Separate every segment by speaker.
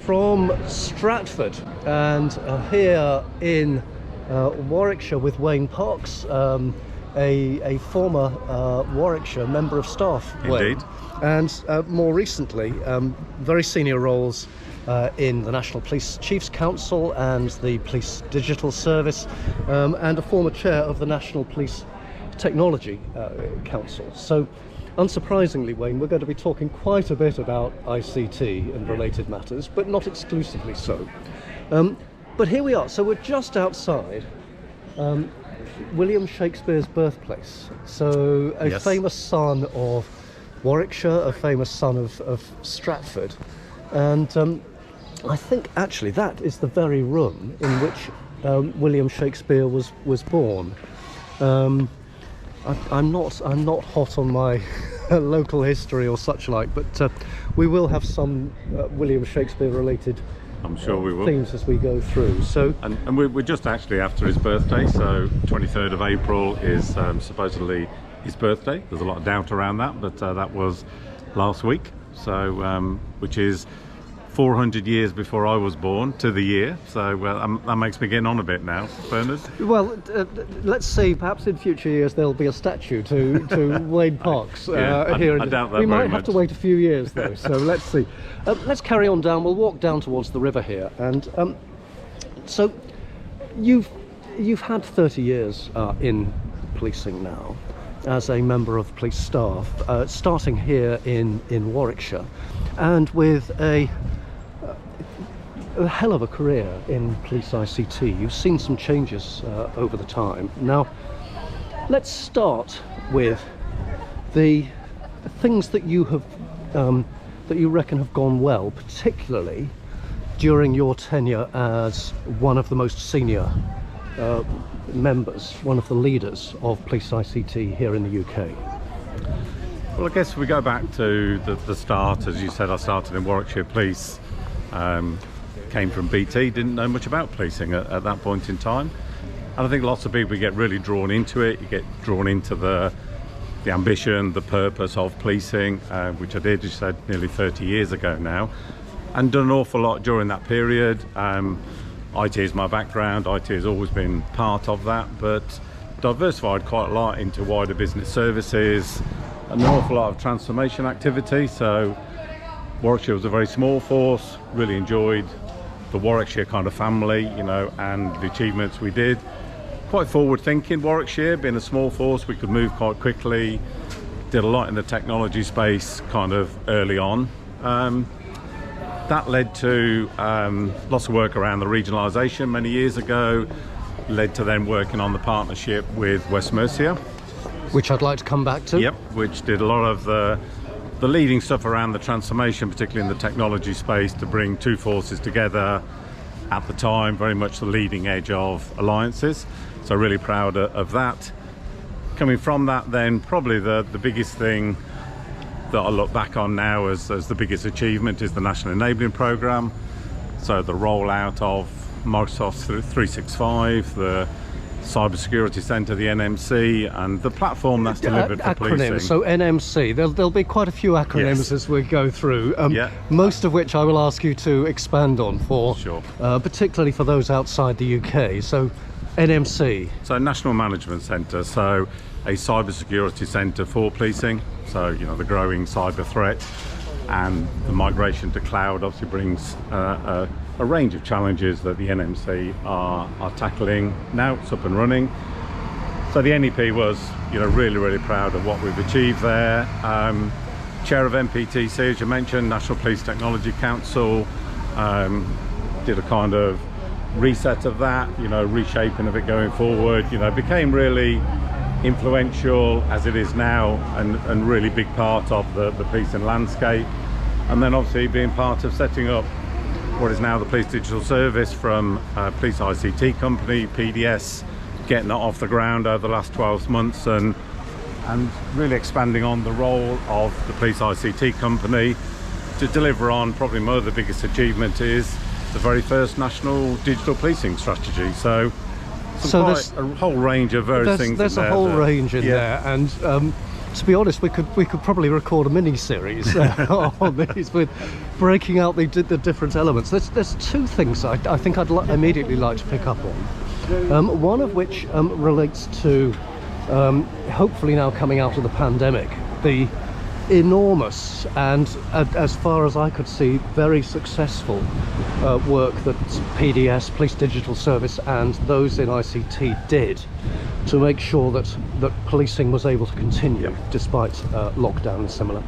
Speaker 1: from Stratford, and here in Warwickshire with Wayne Parks, a former Warwickshire member of staff.
Speaker 2: Indeed.
Speaker 1: Wayne. And more recently, very senior roles in the National Police Chiefs Council and the Police Digital Service, and a former chair of the National Police Technology Council. So unsurprisingly, Wayne, we're going to be talking quite a bit about ICT and related matters, but not exclusively so. But here we are. So we're just outside William Shakespeare's birthplace. So a
Speaker 2: Yes.
Speaker 1: famous son of Warwickshire, a famous son of Stratford. And I think actually that is the very room in which William Shakespeare was born. I'm not hot on my local history or such like, but we will have some William Shakespeare related
Speaker 2: I'm sure we will.
Speaker 1: themes as we go through. So
Speaker 2: And we're just actually after his birthday, so 23rd of April is supposedly his birthday. There's a lot of doubt around that, but that was last week, so which is 400 years before I was born to the year, so that makes me getting on a bit now, Bernard.
Speaker 1: well, let's see. Perhaps in future years there'll be a statue to Wayne Parks here.
Speaker 2: I doubt that
Speaker 1: we might
Speaker 2: very
Speaker 1: have to
Speaker 2: much.
Speaker 1: wait a few years though. So let's see. Let's carry on down. We'll walk down towards the river here, and so you've had 30 years in policing now as a member of police staff, starting here in Warwickshire, and with a hell of a career in police ICT. You've seen some changes over the time. Now, let's start with the things that you have that you reckon have gone well, particularly during your tenure as one of the most senior members, one of the leaders of police ICT here in the UK.
Speaker 2: Well, I guess if we go back to the start, as you said, I started in Warwickshire Police, came from BT, didn't know much about policing at that point in time. And I think lots of people get really drawn into it. You get drawn into the ambition, the purpose of policing, which I did, as you said, nearly 30 years ago now, and done an awful lot during that period. IT is my background. IT has always been part of that, but diversified quite a lot into wider business services, an awful lot of transformation activity. So Warwickshire was a very small force, really enjoyed the Warwickshire kind of family, you know, and the achievements we did. Quite forward thinking, Warwickshire, being a small force, we could move quite quickly, did a lot in the technology space kind of early on. That led to lots of work around the regionalisation many years ago, led to then working on the partnership with West Mercia.
Speaker 1: Which I'd like to come back to.
Speaker 2: Yep, which did a lot of the leading stuff around the transformation, particularly in the technology space, to bring two forces together. At the time, very much the leading edge of alliances. So really proud of that. Coming from that then, probably the biggest thing that I look back on now as the biggest achievement is the National Enabling Programme. So the rollout of Microsoft 365, the Cybersecurity Centre, the NMC, and the platform that's delivered for
Speaker 1: acronyms.
Speaker 2: policing.
Speaker 1: So NMC, there'll be quite a few acronyms
Speaker 2: Yes.
Speaker 1: as we go through,
Speaker 2: Yeah.
Speaker 1: most of which I will ask you to expand on for,
Speaker 2: Sure.
Speaker 1: particularly for those outside the UK. So NMC.
Speaker 2: So National Management Centre, so a cybersecurity centre for policing. So, you know, the growing cyber threat and the migration to cloud obviously brings a range of challenges that the NMC are tackling. Now it's up and running. So the NEP was, you know, really proud of what we've achieved there. Chair of NPTC, as you mentioned, National Police Technology Council, did a kind of reset of that, you know, reshaping of it going forward, you know, became really influential as it is now, and really big part of the policing landscape. And then obviously being part of setting up what is now the Police Digital Service from Police ICT company, PDS, getting that off the ground over the last 12 months, and really expanding on the role of the Police ICT company to deliver on probably one of the biggest achievement is the very first national digital policing strategy. So there's a whole range of various things.
Speaker 1: There's a whole range in there, and to be honest, we could probably record a mini series on these, with breaking out the different elements. There's two things I think I'd immediately like to pick up on. One of which relates to hopefully now coming out of the pandemic, the enormous and, as far as I could see, very successful work that PDS, Police Digital Service, and those in ICT did to make sure that policing was able to continue despite lockdown and similar.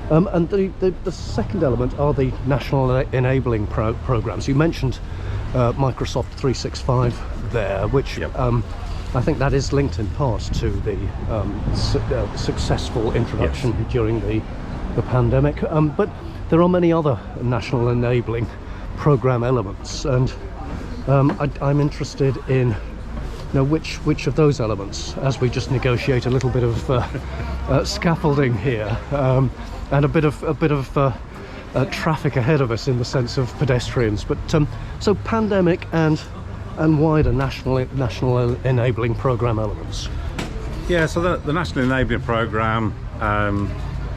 Speaker 1: And the second element are the national enabling programs. You mentioned Microsoft 365 there, which I think that is linked in part to the successful introduction during the pandemic. But there are many other national enabling program elements, and I'm interested in which of those elements, as we just negotiate a little bit of scaffolding here, and a bit of traffic ahead of us in the sense of pedestrians. But so pandemic and wider national enabling program elements.
Speaker 2: Yeah, so the National Enabling Programme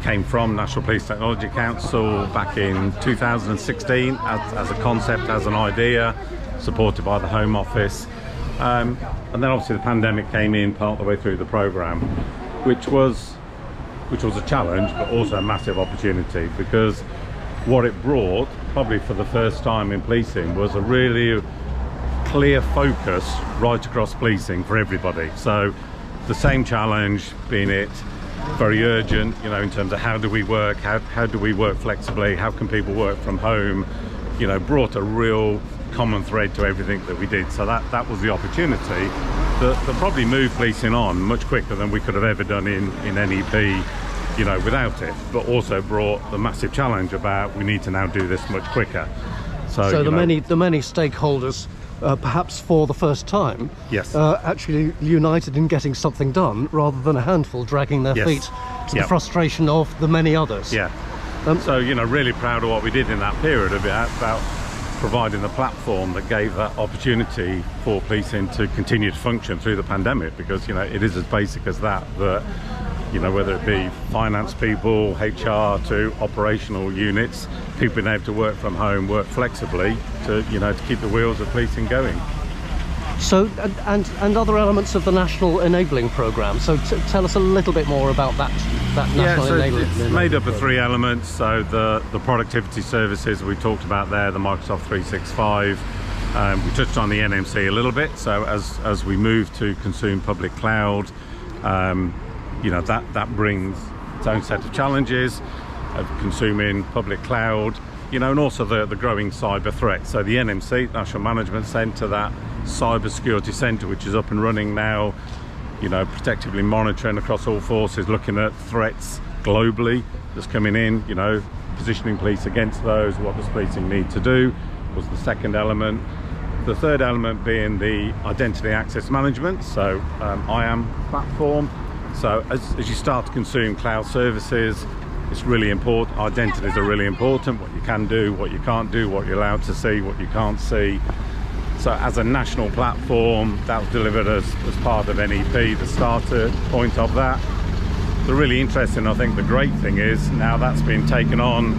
Speaker 2: came from National Police Technology Council back in 2016 as a concept, as an idea, supported by the Home Office. And then obviously the pandemic came in part of the way through the programme, which was a challenge, but also a massive opportunity, because what it brought, probably for the first time in policing, was a really clear focus right across policing for everybody. So the same challenge, being it very urgent, in terms of how do we work, how do we work flexibly, how can people work from home, brought a real common thread to everything that we did. So that was the opportunity that probably moved policing on much quicker than we could have ever done in NEP, without it, but also brought the massive challenge about we need to now do this much quicker. So
Speaker 1: the many stakeholders, perhaps for the first time, actually united in getting something done, rather than a handful dragging their feet to the frustration of the many others. So really proud of what we did in that period about providing the platform that gave that opportunity for policing to continue to function through the pandemic, because it is as basic as that whether it be finance people, HR, to operational units, people being able to work from home, work flexibly to keep the wheels of policing going. So and other elements of the National Enabling Programme. So tell us a little bit more about that National Enabling.
Speaker 2: It's made up of three elements. So the productivity services we talked about there, the Microsoft 365. We touched on the NMC a little bit. So as we move to consume public cloud, that brings its own set of challenges of consuming public cloud, and also the growing cyber threat. So the NMC, National Management Centre, that cyber security centre, which is up and running now, protectively monitoring across all forces, looking at threats globally that's coming in, positioning police against those, what does policing need to do, was the second element. The third element being the identity access management, so IAM platform. So as you start to consume cloud services, it's really important. Identities are really important, what you can do, what you can't do, what you're allowed to see, what you can't see. So as a national platform, that was delivered as part of NEP, the starter point of that. The really interesting, I think the great thing is, now that's been taken on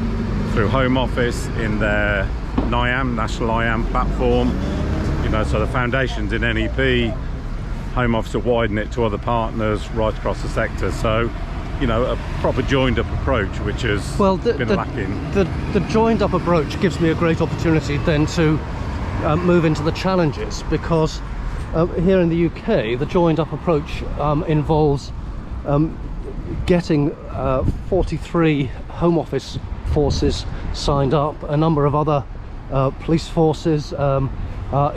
Speaker 2: through Home Office in their NIAM, National IAM platform. So the foundations in NEP, Home Office are widening it to other partners right across the sector. So, a proper joined-up approach, which has been lacking.
Speaker 1: The joined-up approach gives me a great opportunity then to move into the challenges, because here in the UK, the joined-up approach involves getting 43 Home Office forces signed up, a number of other police forces.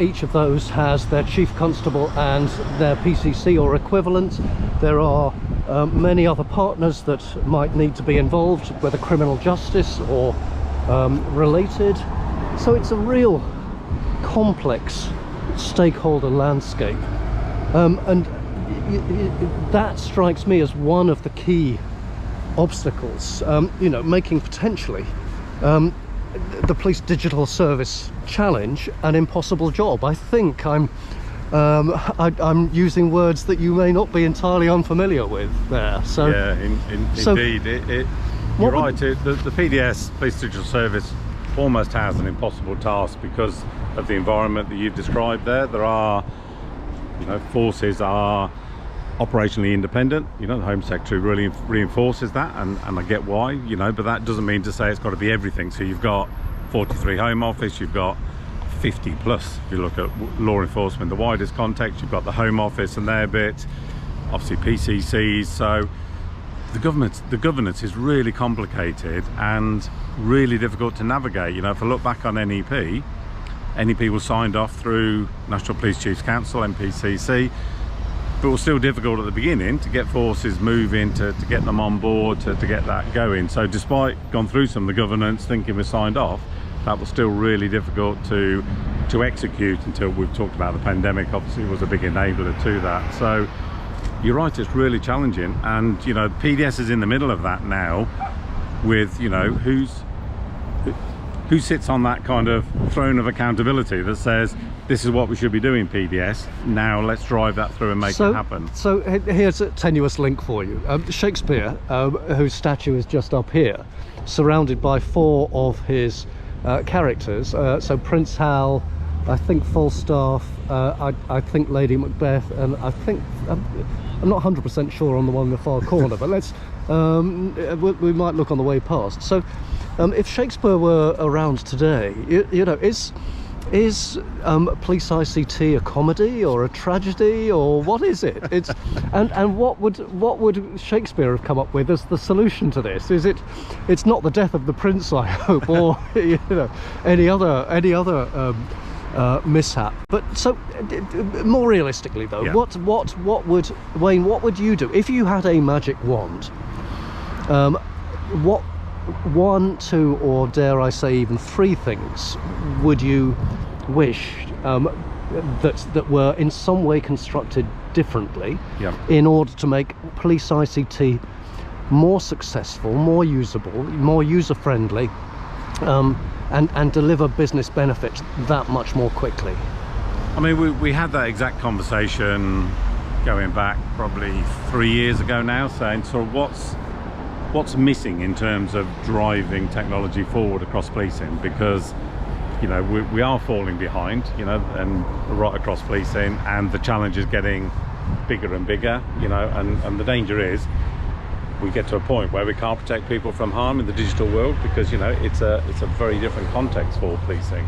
Speaker 1: Each of those has their chief constable and their PCC or equivalent. There are many other partners that might need to be involved, whether criminal justice or related. So it's a real complex stakeholder landscape, and that strikes me as one of the key obstacles, making potentially the police digital service challenge an impossible job. I think I'm I'm using words that you may not be entirely unfamiliar with there. So
Speaker 2: yeah, indeed. You're right. The PDS, Police Digital Service, almost has an impossible task because of the environment that you've described there. There are, forces are operationally independent. The Home Secretary really reinforces that, and I get why, but that doesn't mean to say it's got to be everything. So you've got 43 Home Office, you've got 50 plus if you look at law enforcement, the widest context. You've got the Home Office and their bit, obviously PCCs. So the governance is really complicated and really difficult to navigate. If I look back on NEP was signed off through National Police Chiefs Council, NPCC, but it was still difficult at the beginning to get forces moving, to get them on board, to get that going. So despite gone through some of the governance, thinking was signed off, that was still really difficult to execute until we've talked about the pandemic. Obviously it was a big enabler to that. So you're right, it's really challenging, and PDS is in the middle of that now with who sits on that kind of throne of accountability that says this is what we should be doing, PDS, now let's drive that through and make it happen.
Speaker 1: So here's a tenuous link for you. Shakespeare, whose statue is just up here, surrounded by 4 of his characters, so Prince Hal, I think Falstaff, I think Lady Macbeth, and I think I'm not 100% sure on the one in the far corner, but let's we might look on the way past. So if Shakespeare were around today, is police ICT a comedy or a tragedy, or what is it? It's and what would Shakespeare have come up with as the solution to this? It's not the death of the prince, I hope, or any other mishap. But so more realistically though,
Speaker 2: yeah.
Speaker 1: what would Wayne, what would you do if you had a magic wand? What 1, 2, or dare I say even 3 things would you wish that were in some way constructed differently,
Speaker 2: yeah,
Speaker 1: in order to make police ICT more successful, more usable, more user-friendly, and deliver business benefits that much more quickly?
Speaker 2: I mean, we had that exact conversation going back probably 3 years ago now, saying sort of what's missing in terms of driving technology forward across policing, because we are falling behind, and right across policing, and the challenge is getting bigger and bigger, and the danger is we get to a point where we can't protect people from harm in the digital world, because it's a very different context for policing.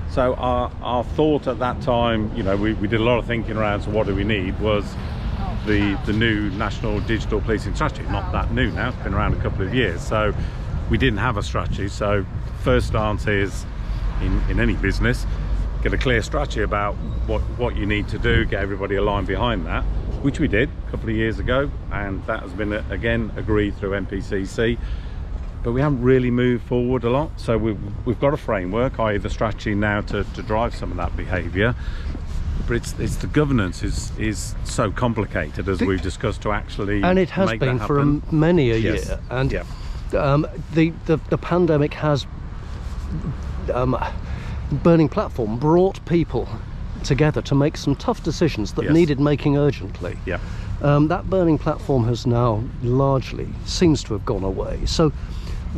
Speaker 2: So our thought at that time, we did a lot of thinking around, so what do we need, was the new National Digital Policing Strategy. Not that new now, it's been around a couple of years, so we didn't have a strategy. So first stance is, in any business, get a clear strategy about what you need to do, get everybody aligned behind that, which we did a couple of years ago, and that has been again agreed through NPCC, but we haven't really moved forward a lot. So we've got a framework, i.e. the strategy now to drive some of that behaviour, but it's the governance is so complicated, as we've discussed, to actually,
Speaker 1: and it has been for many a year, and
Speaker 2: yeah.
Speaker 1: The pandemic has Burning Platform brought people together to make some tough decisions that needed making urgently.
Speaker 2: Yeah.
Speaker 1: That Burning Platform has now largely seems to have gone away. So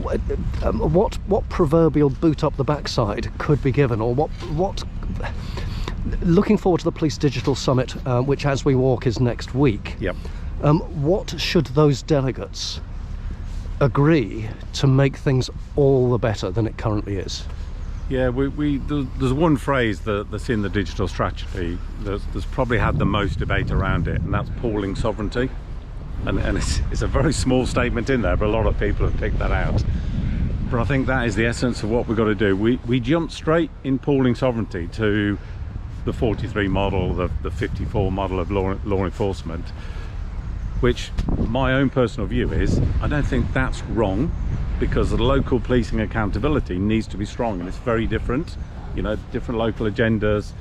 Speaker 1: what proverbial boot up the backside could be given, or what looking forward to the Police Digital Summit, which as we walk is next week,
Speaker 2: Yep.
Speaker 1: What should those delegates agree to make things all the better than it currently is?
Speaker 2: Yeah, there's one phrase that's in the digital strategy that's probably had the most debate around it, and that's pooling sovereignty. And it's a very small statement in there, but a lot of people have picked that out. But I think that is the essence of what we've got to do. We jumped straight in pooling sovereignty to the 43 model, the 54 model of law enforcement, which my own personal view is, I don't think that's wrong, because the local policing accountability needs to be strong, and it's very different, different local agendas,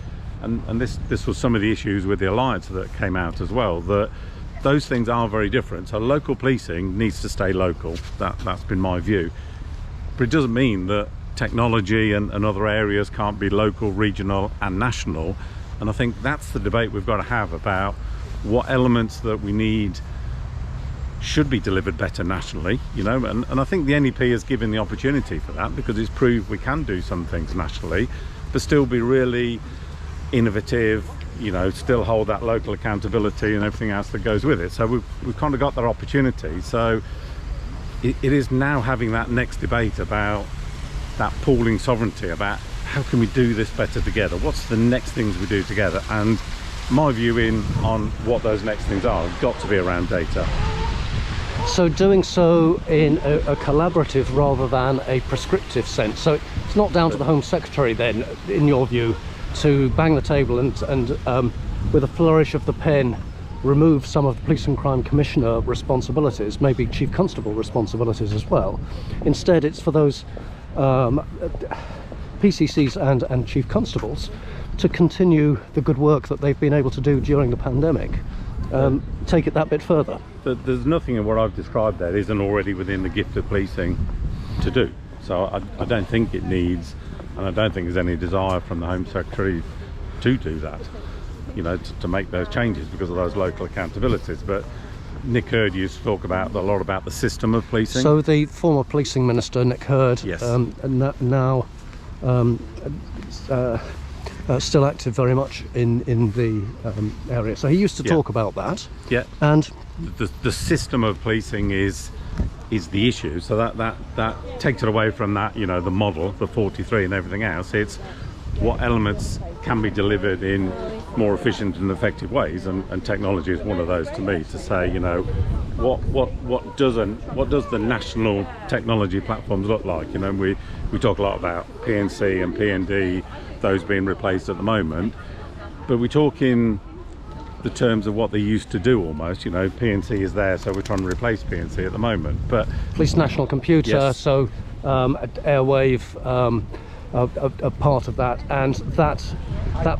Speaker 2: and this was some of the issues with the alliance that came out as well, that those things are very different. So local policing needs to stay local. That's been my view, but it doesn't mean that technology and other areas can't be local, regional and national, And I think that's the debate we've got to have about what elements that we need should be delivered better nationally, you know, and I think the NEP has given the opportunity for that, because it's proved we can do some things nationally but still be really innovative, you know, still hold that local accountability and everything else that goes with it. So we've kind of got that opportunity. So it is now having that next debate about that pooling sovereignty, about how can we do this better together, what's the next things we do together. And my view on what those next things are have got to be around data.
Speaker 1: So doing so in a collaborative rather than a prescriptive sense. So it's not down to the Home Secretary then, in your view, to bang the table and with a flourish of the pen remove some of the Police and Crime Commissioner responsibilities, maybe Chief Constable responsibilities as well. Instead, it's for those PCCs and Chief Constables to continue the good work that they've been able to do during the pandemic. Take it that bit further.
Speaker 2: There's nothing in what I've described there isn't already within the gift of policing to do. So I don't think it needs, and I don't think there's any desire from the Home Secretary to do that, you know, to make those changes because of those local accountabilities. But Nick Hurd used to talk about a lot about the system of policing.
Speaker 1: So the former policing minister Nick Hurd,
Speaker 2: yes,
Speaker 1: now still active very much in the area. So he used to talk about that.
Speaker 2: Yeah.
Speaker 1: And
Speaker 2: the system of policing is the issue. So that takes it away from that, you know, the model, the 43 and everything else. It's what elements can be delivered in more efficient and effective ways, and technology is one of those to me, to say, you know, what does the national technology platforms look like? You know, we talk a lot about PNC and PND, those being replaced at the moment, but we talk in the terms of what they used to do almost. You know, PNC is there, so we're trying to replace PNC at the moment. But
Speaker 1: Police National Computer, yes. So Airwave, a part of that, and that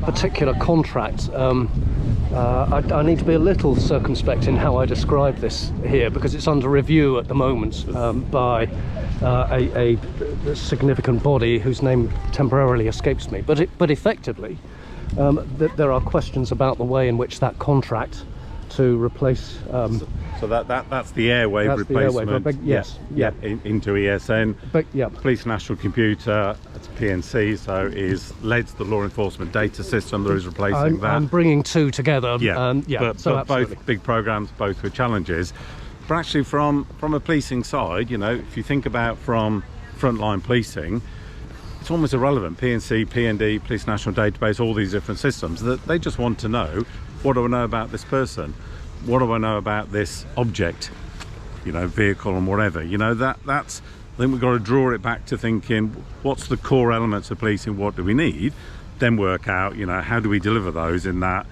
Speaker 1: particular contract, I need to be a little circumspect in how I describe this here, because it's under review at the moment by a significant body whose name temporarily escapes me, but effectively there are questions about the way in which that contract to replace
Speaker 2: so that's the Airwave replacement.
Speaker 1: Yes,
Speaker 2: into ESN.
Speaker 1: But
Speaker 2: Police National Computer, it's PNC, so is LED's the law enforcement data system that is replacing that.
Speaker 1: I'm bringing two together.
Speaker 2: But both big programs, both with challenges. But actually, from a policing side, you know, if you think about from frontline policing, it's almost irrelevant. PNC, PND, Police National Database, all these different systems, that they just want to know, what do I know about this person? What do I know about this object, you know, vehicle and whatever? You know, that's, I think we've got to draw it back to thinking, what's the core elements of policing, what do we need? Then work out, you know, how do we deliver those in that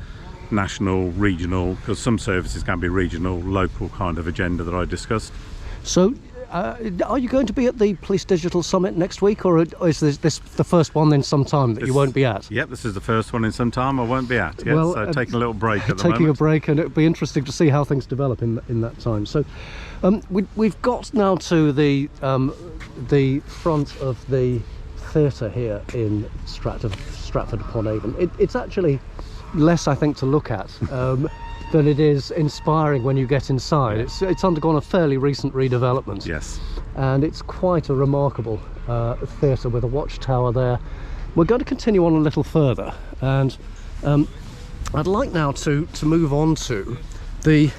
Speaker 2: national, regional, because some services can be regional, local kind of agenda that I discussed.
Speaker 1: So are you going to be at the Police Digital Summit next week, or is this the first one in some time that you won't be at?
Speaker 2: Yep, this is the first one in some time I won't be at. Well, so taking a little break at the moment.
Speaker 1: Taking a break, and it'll be interesting to see how things develop in that time. So we've got now to the front of the theatre here in Stratford-upon-Avon. It's actually less, I think, to look at than it is inspiring when you get inside. It's undergone a fairly recent redevelopment.
Speaker 2: Yes. And
Speaker 1: it's quite a remarkable theatre with a watchtower there. We're going to continue on a little further, and I'd like now to move on to the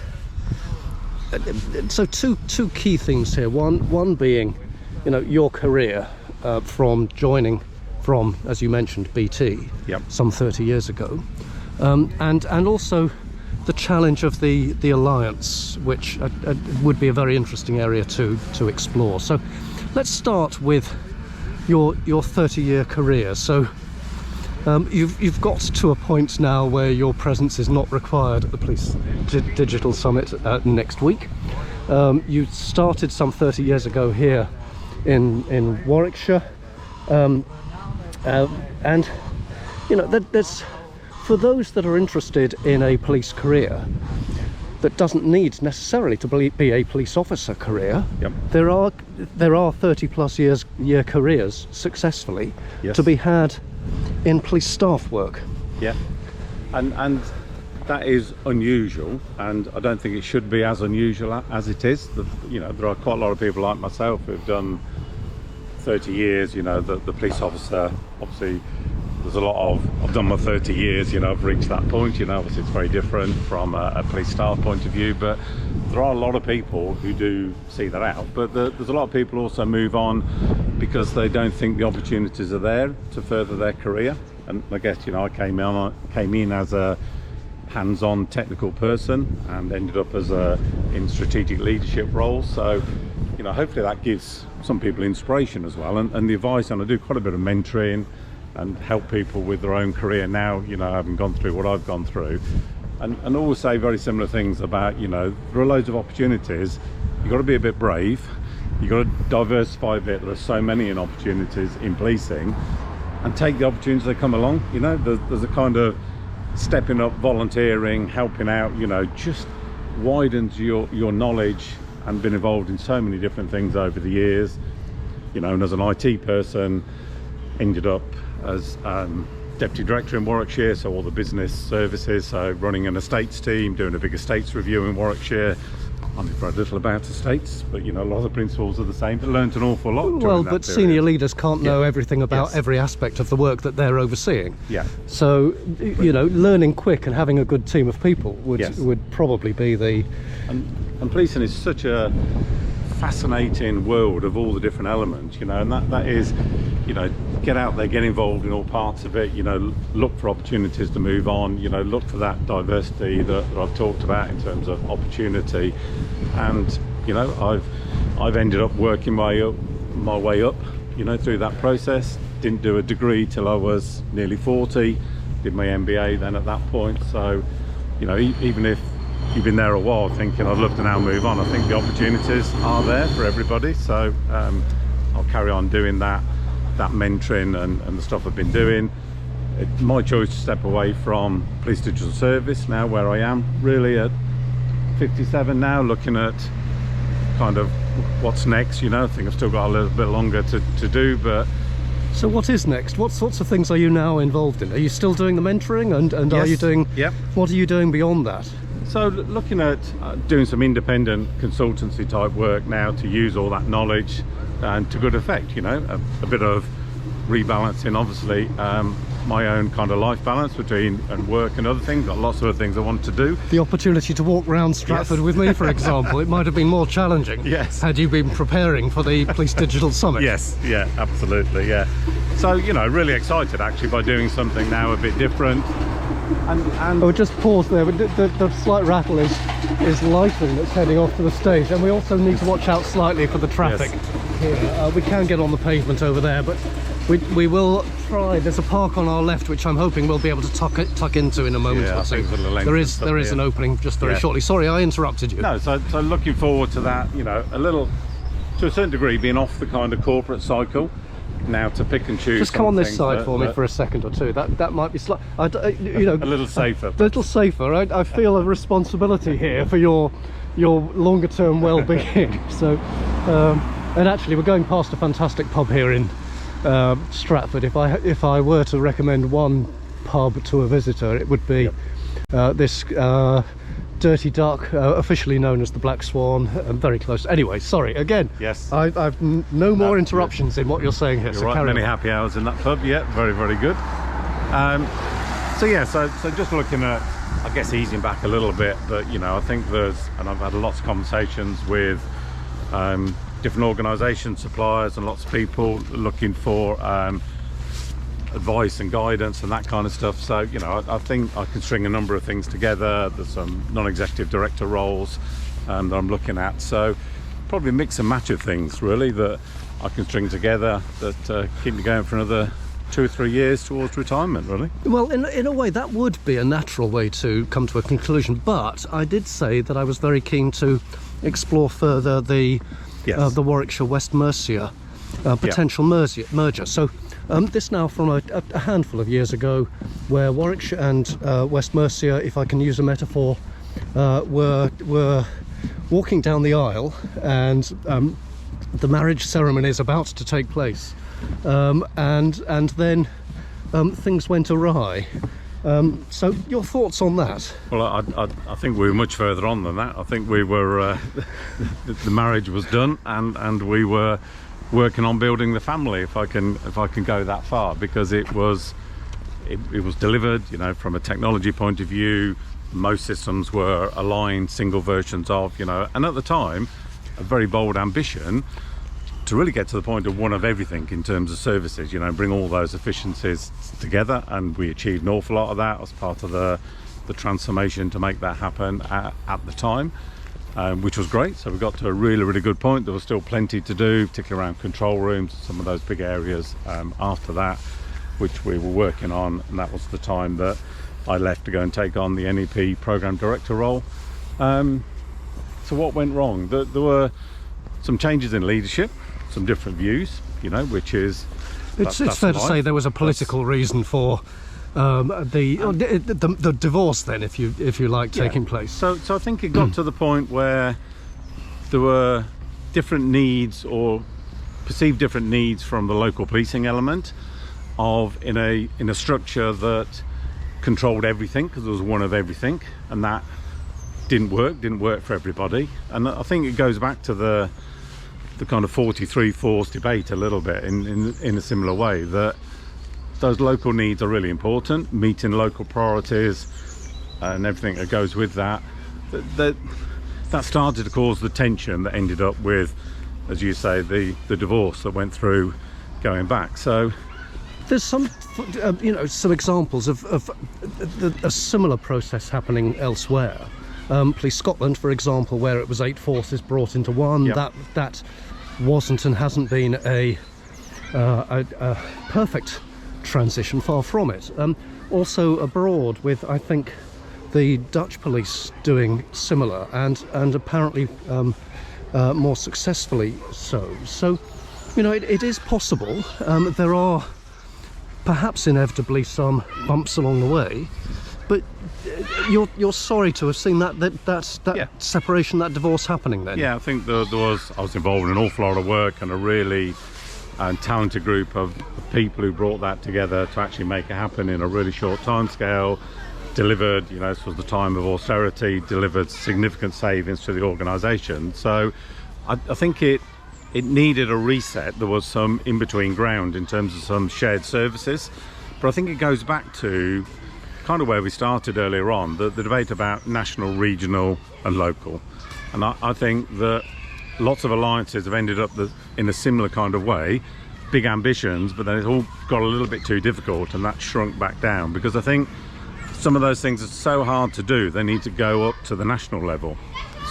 Speaker 1: so two key things here. One being, you know, your career from joining from, as you mentioned, BT some 30 years ago, and also the challenge of the alliance, which would be a very interesting area to explore. So let's start with your 30-year career. So you've got to a point now where your presence is not required at the Police Digital Summit next week. You started some 30 years ago here in Warwickshire, and you know, there's, for those that are interested in a police career that doesn't need necessarily to be a police officer career, there are 30+ year careers successfully to be had in police staff work.
Speaker 2: and that is unusual, and I don't think it should be as unusual as it is. You know, there are quite a lot of people like myself who've done 30 years, you know, the police officer. Obviously there's a lot of, I've done my 30 years, you know, I've reached that point, you know, obviously it's very different from a police staff point of view, but there are a lot of people who do see that out. But there's a lot of people also move on because they don't think the opportunities are there to further their career. And I guess, you know, I came in as a hands-on technical person and ended up as in strategic leadership roles. So, you know, hopefully that gives some people inspiration as well, and the advice. And I do quite a bit of mentoring and help people with their own career now, you know, having gone through what I've gone through, and always say very similar things about, you know, there are loads of opportunities. You've got to be a bit brave, you've got to diversify a bit. There are so many opportunities in policing, and take the opportunities that come along. You know, there's a kind of stepping up, volunteering, helping out, you know, just widens your knowledge, and been involved in so many different things over the years. You know, and as an IT person, ended up as deputy director in Warwickshire, so all the business services, so running an estates team, doing a big estates review in Warwickshire. I know very little about estates, but you know, a lot of the principles are the same, but learned an awful lot during
Speaker 1: Well,
Speaker 2: that
Speaker 1: but
Speaker 2: period.
Speaker 1: senior leaders can't know everything about
Speaker 2: Yes.
Speaker 1: every aspect of the work that they're overseeing.
Speaker 2: Yeah.
Speaker 1: So, you know, learning quick and having a good team of people
Speaker 2: Yes.
Speaker 1: would probably be the...
Speaker 2: And policing is such a fascinating world of all the different elements, you know, and that is, you know, get out there, get involved in all parts of it, you know, look for opportunities to move on, you know, look for that diversity that I've talked about in terms of opportunity. And you know, I've ended up working my way up, you know, through that process. Didn't do a degree till I was nearly 40, did my MBA then at that point. So, you know, even if you've been there a while thinking I'd love to now move on, I think the opportunities are there for everybody. So I'll carry on doing that mentoring and the stuff I've been doing. It's my choice to step away from police digital service now, where I am really at 57 now, looking at kind of what's next. You know, I think I've still got a little bit longer to do, but...
Speaker 1: So what is next? What sorts of things are you now involved in? Are you still doing the mentoring, and are
Speaker 2: Yes.
Speaker 1: you doing...
Speaker 2: Yep.
Speaker 1: What are you doing beyond that?
Speaker 2: So looking at doing some independent consultancy type work now to use all that knowledge and to good effect, you know, a bit of rebalancing, obviously, my own kind of life balance between and work and other things. Got lots of other things I want to do.
Speaker 1: The opportunity to walk around Stratford
Speaker 2: Yes.
Speaker 1: with me, for example, it might have been more challenging
Speaker 2: Yes.
Speaker 1: had you been preparing for the Police Digital Summit.
Speaker 2: Yes, yeah, absolutely, yeah. So, you know, really excited actually by doing something now a bit different. And
Speaker 1: Oh, just pause there. The slight rattle is lighting that's heading off to the stage, and we also need to watch out slightly for the traffic here. We can get on the pavement over there, but we will try. There's a park on our left, which I'm hoping we'll be able to tuck into in a moment
Speaker 2: Yeah, I
Speaker 1: or two.
Speaker 2: think there's a little
Speaker 1: There is
Speaker 2: entrance up
Speaker 1: an
Speaker 2: here.
Speaker 1: opening just very
Speaker 2: Yeah.
Speaker 1: shortly. Sorry, I interrupted you.
Speaker 2: no, so looking forward to that, you know, a little, to a certain degree, being off the kind of corporate cycle now to pick and choose.
Speaker 1: Just come on this
Speaker 2: something
Speaker 1: side
Speaker 2: that-
Speaker 1: for me
Speaker 2: that-
Speaker 1: for a second or two. That might be you know,
Speaker 2: a little safer.
Speaker 1: a little safer. I feel a responsibility here for your longer term well-being. So, and actually, we're going past a fantastic pub here in Stratford. If I were to recommend one pub to a visitor, it would be this Dirty Duck, officially known as the Black Swan, very close. Anyway, sorry again.
Speaker 2: Yes.
Speaker 1: I've no more interruptions in what you're saying here.
Speaker 2: You're
Speaker 1: So
Speaker 2: right,
Speaker 1: carry
Speaker 2: many
Speaker 1: on.
Speaker 2: happy hours in that pub, yeah, very, very good. So yeah, so just looking at, I guess, easing back a little bit, but you know, I think and I've had lots of conversations with different organisations, suppliers, and lots of people looking for advice and guidance and that kind of stuff. So, you know, I think I can string a number of things together. There's some non-executive director roles that I'm looking at. So probably a mix and match of things really that I can string together that keep me going for another 2 or 3 years towards retirement, really.
Speaker 1: Well, in a way, that would be a natural way to come to a conclusion. But I did say that I was very keen to explore further the Warwickshire West Mercia potential merger. So this now from a handful of years ago, where Warwickshire and West Mercia, if I can use a metaphor, were walking down the aisle, and the marriage ceremony is about to take place, and then things went awry, So your thoughts on that?
Speaker 2: Well, I think we were much further on than that. I think we were the marriage was done, and we were working on building the family, if I can go that far, because it was delivered, you know, from a technology point of view. Most systems were aligned, single versions of, you know, and at the time a very bold ambition to really get to the point of one of everything in terms of services, you know, bring all those efficiencies together, and we achieved an awful lot of that as part of the transformation to make that happen at the time, which was great. So we got to a really good point. There was still plenty to do, particularly around control rooms, some of those big areas after that, which we were working on, and that was the time that I left to go and take on the NEP Programme Director role. So what went wrong? There were some changes in leadership, some different views, you know, which is...
Speaker 1: It's fair to say there was a political reason for the divorce then, if you like, taking place.
Speaker 2: So I think it got to the point where there were different needs, or perceived different needs, from the local policing element of in a structure that controlled everything, because there was one of everything, and that didn't work for everybody. And I think it goes back to the kind of 43 force debate a little bit in a similar way, that those local needs are really important, meeting local priorities and everything that goes with that. That started to cause the tension that ended up with, as you say, the divorce that went through going back. So
Speaker 1: there's some some examples of a similar process happening elsewhere. Police Scotland, for example, where it was 8 forces brought into one.
Speaker 2: Yep.
Speaker 1: That wasn't and hasn't been a perfect transition, far from it. Also abroad, with, I think, the Dutch police doing similar, and apparently more successfully so. So, you know, it is possible. There are perhaps inevitably some bumps along the way, but you're sorry to have seen that separation, that divorce happening then.
Speaker 2: Yeah, I think I was involved in an awful lot of work, and a really talented group of people who brought that together to actually make it happen in a really short time scale. Delivered, you know, this was the time of austerity, delivered significant savings to the organisation. So I think it needed a reset. There was some in-between ground in terms of some shared services, but I think it goes back to kind of where we started earlier on, the debate about national, regional and local. And I think that lots of alliances have ended up in a similar kind of way, big ambitions, but then it's all got a little bit too difficult, and that shrunk back down, because I think some of those things are so hard to do, they need to go up to the national level,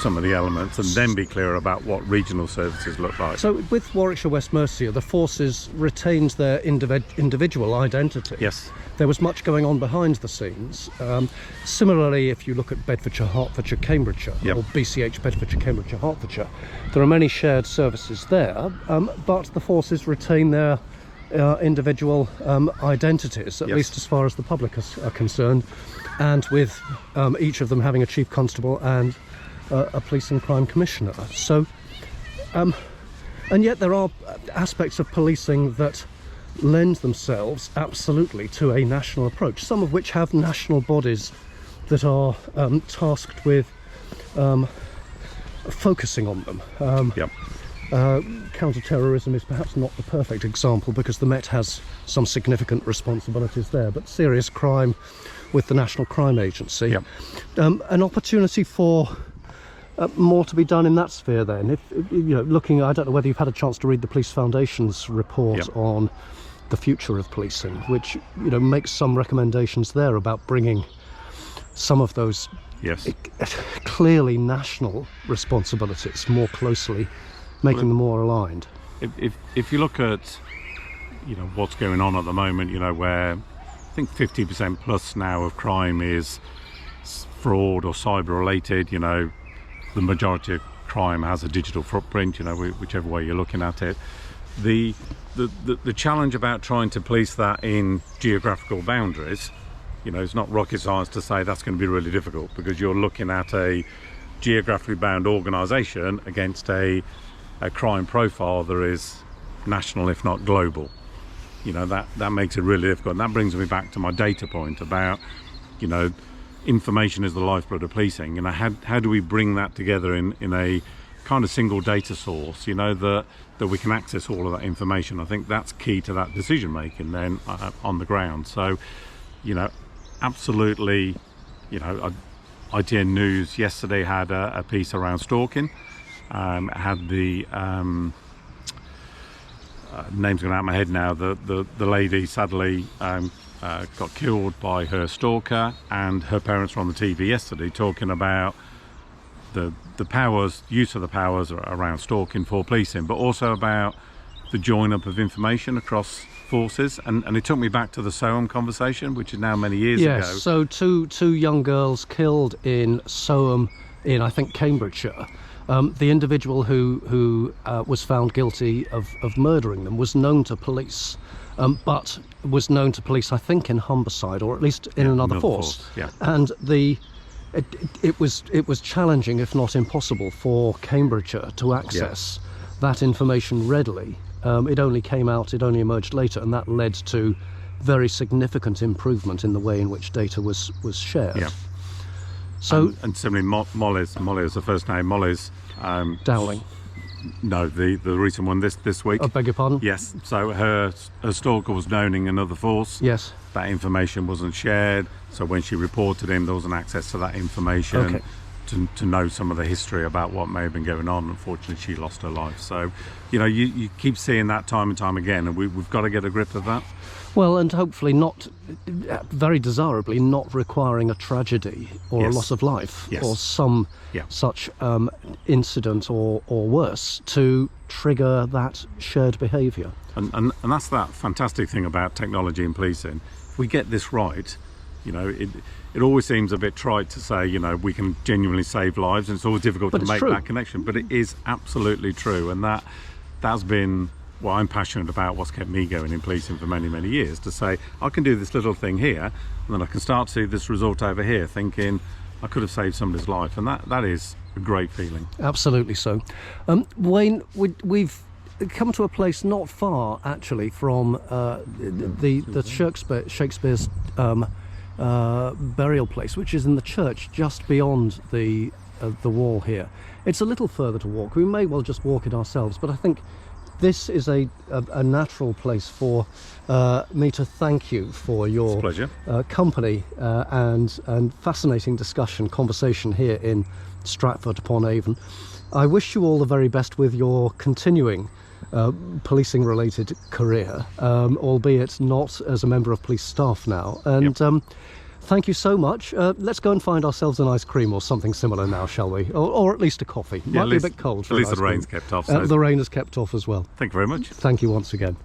Speaker 2: some of the elements, and then be clear about what regional services look like.
Speaker 1: So with Warwickshire West Mercia, the forces retained their individual identity.
Speaker 2: Yes.
Speaker 1: There was much going on behind the scenes. Similarly, if you look at Bedfordshire, Hertfordshire, Cambridgeshire,
Speaker 2: Yep.
Speaker 1: or BCH, Bedfordshire, Cambridgeshire, Hertfordshire, there are many shared services there, but the forces retain their individual identities, at
Speaker 2: Yes.
Speaker 1: least as far as the public are concerned, and with each of them having a chief constable and a police and crime commissioner. So, and yet there are aspects of policing that lend themselves absolutely to a national approach, some of which have national bodies that are tasked with focusing on them.
Speaker 2: Yep.
Speaker 1: Counter-terrorism is perhaps not the perfect example, because the Met has some significant responsibilities there, but serious crime with the National Crime Agency.
Speaker 2: Yep.
Speaker 1: An opportunity for more to be done in that sphere then. If you know, looking, I don't know whether you've had a chance to read the Police Foundation's report
Speaker 2: Yep.
Speaker 1: on the future of policing, which, you know, makes some recommendations there about bringing some of those
Speaker 2: Yes.
Speaker 1: clearly national responsibilities more closely, making them more aligned.
Speaker 2: If you look at, you know, what's going on at the moment, you know, where I think 50% plus now of crime is fraud or cyber related, you know, the majority of crime has a digital footprint, you know, whichever way you're looking at it. The challenge about trying to police that in geographical boundaries, you know, it's not rocket science to say that's going to be really difficult, because you're looking at a geographically bound organisation against a crime profile that is national, if not global. you know, that makes it really difficult. And that brings me back to my data point about, you know, information is the lifeblood of policing. You know, how do we bring that together in a kind of single data source, you know, that we can access all of that information? I think that's key to that decision making then on the ground. So, you know, absolutely, you know, ITN News yesterday had a piece around stalking. It had the name's going out of my head now. The lady sadly got killed by her stalker, and her parents were on the TV yesterday talking about the use of the powers around stalking for policing, but also about the join up of information across forces, and it took me back to the Soham conversation, which is now many years ago.
Speaker 1: Yes, so two young girls killed in Soham in, I think, Cambridgeshire. The individual who was found guilty of murdering them was known to police, but was known to police, I think, in Humberside, or at least in another force.
Speaker 2: Yeah.
Speaker 1: And it was challenging, if not impossible, for Cambridgeshire to access that information readily. It only emerged later, and that led to very significant improvement in the way in which data was shared.
Speaker 2: Yeah.
Speaker 1: So
Speaker 2: and similarly, Molly is the first name. Molly's
Speaker 1: Dowling.
Speaker 2: No, the recent one this week.
Speaker 1: I beg your pardon?
Speaker 2: Yes. So her stalker was known in another force.
Speaker 1: Yes.
Speaker 2: That information wasn't shared. So when she reported him, there wasn't access to that information to know some of the history about what may have been going on. Unfortunately, she lost her life. So, you know, you keep seeing that time and time again, and we've got to get a grip of that.
Speaker 1: Well, and hopefully not, very desirably, not requiring a tragedy or a loss of life or some such incident or worse to trigger that shared behaviour.
Speaker 2: And that's that fantastic thing about technology and policing. If we get this right, you know, it always seems a bit trite to say, you know, we can genuinely save lives, and it's always difficult to make that connection, but it is absolutely true. And that's been what I'm passionate about, what's kept me going in policing for many, many years, to say I can do this little thing here, and then I can start to see this result over here, thinking I could have saved somebody's life, and that is a great feeling.
Speaker 1: Absolutely so. Wayne, we've come to a place not far actually from the Shakespeare's burial place, which is in the church just beyond the wall here. It's a little further to walk. We may well just walk it ourselves, but I think this is a natural place for me to thank you for your company and fascinating conversation here in Stratford-upon-Avon. I wish you all the very best with your continuing policing-related career, albeit not as a member of police staff now. And thank you so much. Let's go and find ourselves an ice cream or something similar now, shall we? Or at least a coffee. Might be a bit cold for
Speaker 2: at least the rain's kept off.
Speaker 1: The rain has kept off as well.
Speaker 2: Thank you very much.
Speaker 1: Thank you once again.